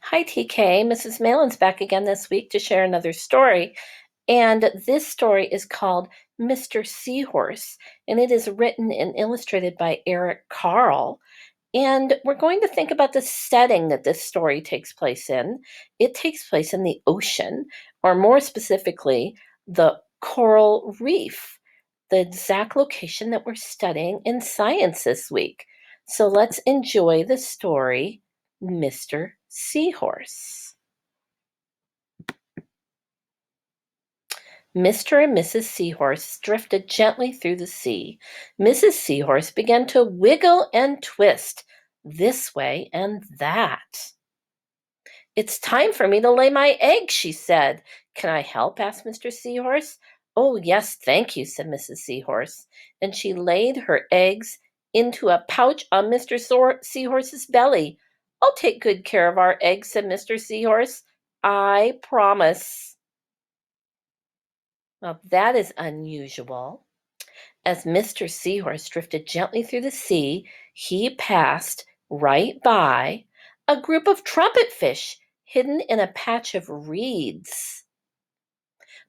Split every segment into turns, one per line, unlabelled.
Hi, TK. Mrs. Malin's back again this week to share another story. And this story is called Mr. Seahorse, and it is written and illustrated by Eric Carle. And we're going to think about the setting that this story takes place in. It takes place in the ocean, or more specifically, the coral reef, the exact location that we're studying in science this week. So let's enjoy the story, Mr. Seahorse. Mr. and Mrs. Seahorse drifted gently through the sea. Mrs. Seahorse began to wiggle and twist this way and that. "It's time for me to lay my egg," she said. "Can I help?" asked Mr. Seahorse. "Oh, yes, thank you," said Mrs. Seahorse. And she laid her eggs into a pouch on Mr. Seahorse's belly. "I'll take good care of our eggs," said Mr. Seahorse. "I promise." Well, that is unusual. As Mr. Seahorse drifted gently through the sea, he passed right by a group of trumpet fish hidden in a patch of reeds.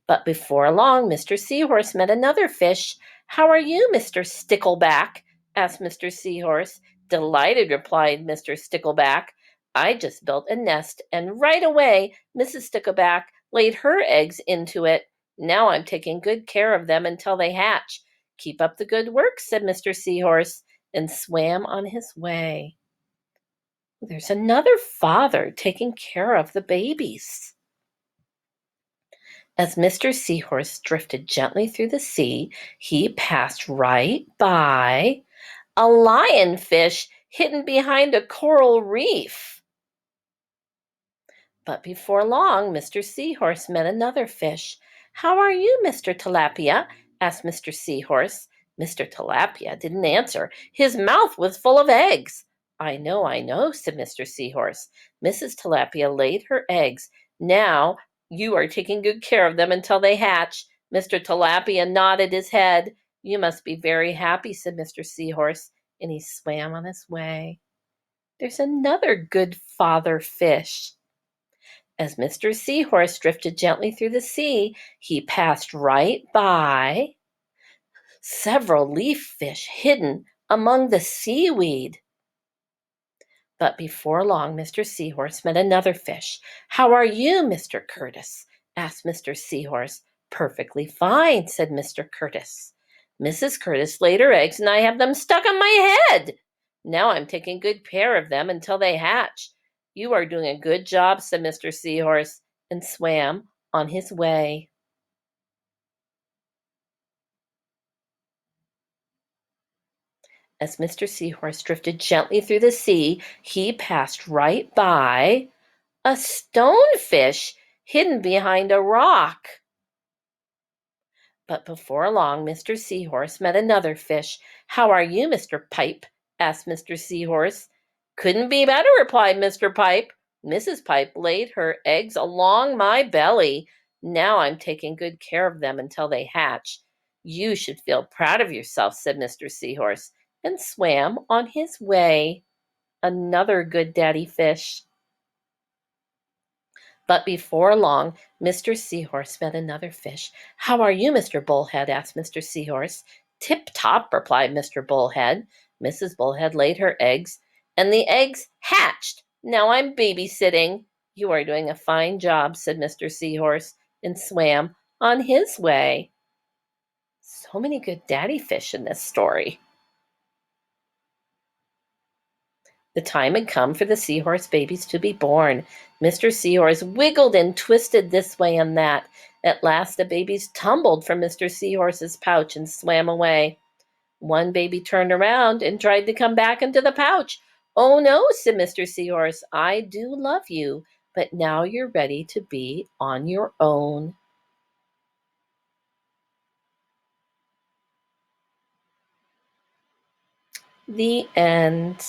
But before long, Mr. Seahorse met another fish. "How are you, Mr. Stickleback?" asked Mr. Seahorse. "Delighted," replied Mr. Stickleback. "I just built a nest, and right away Mrs. Stickleback laid her eggs into it. Now I'm taking good care of them until they hatch." "Keep up the good work," said Mr. Seahorse, and swam on his way. There's another father taking care of the babies. As Mr. Seahorse drifted gently through the sea, he passed right by a lionfish hidden behind a coral reef. But before long, Mr. Seahorse met another fish. "How are you, Mr. Tilapia?" asked Mr. Seahorse. Mr. Tilapia didn't answer. His mouth was full of eggs. I know," said Mr. Seahorse. "Mrs. Tilapia laid her eggs. Now you are taking good care of them until they hatch." Mr. Tilapia nodded his head. "You must be very happy," said Mr. Seahorse, and he swam on his way. There's another good father fish. As Mr. Seahorse drifted gently through the sea, he passed right by several leaf fish hidden among the seaweed. But before long, Mr. Seahorse met another fish. "How are you, Mr. Curtis?" asked Mr. Seahorse. "Perfectly fine," said Mr. Curtis. "Mrs. Curtis laid her eggs, and I have them stuck on my head. Now I'm taking good care of them until they hatch." "You are doing a good job," said Mr. Seahorse, and swam on his way. As Mr. Seahorse drifted gently through the sea, he passed right by a stonefish hidden behind a rock. But before long, Mr. Seahorse met another fish. "How are you, Mr. Pipe?" asked Mr. Seahorse. "Couldn't be better," replied Mr. Pipe. "Mrs. Pipe laid her eggs along my belly. Now I'm taking good care of them until they hatch." "You should feel proud of yourself," said Mr. Seahorse, and swam on his way. Another good daddy fish. But before long, Mr. Seahorse met another fish. "How are you, Mr. Bullhead?" asked Mr. Seahorse. "Tip-top," replied Mr. Bullhead. Mrs. Bullhead laid her eggs, and the eggs hatched. Now I'm babysitting. "You are doing a fine job," said Mr. Seahorse, and swam on his way. So many good daddy fish in this story. The time had come for the seahorse babies to be born. Mr. Seahorse wiggled and twisted this way and that. At last the babies tumbled from Mr. Seahorse's pouch and swam away. One baby turned around and tried to come back into the pouch. "Oh no," said Mr. Seahorse, "I do love you, but now you're ready to be on your own." The end.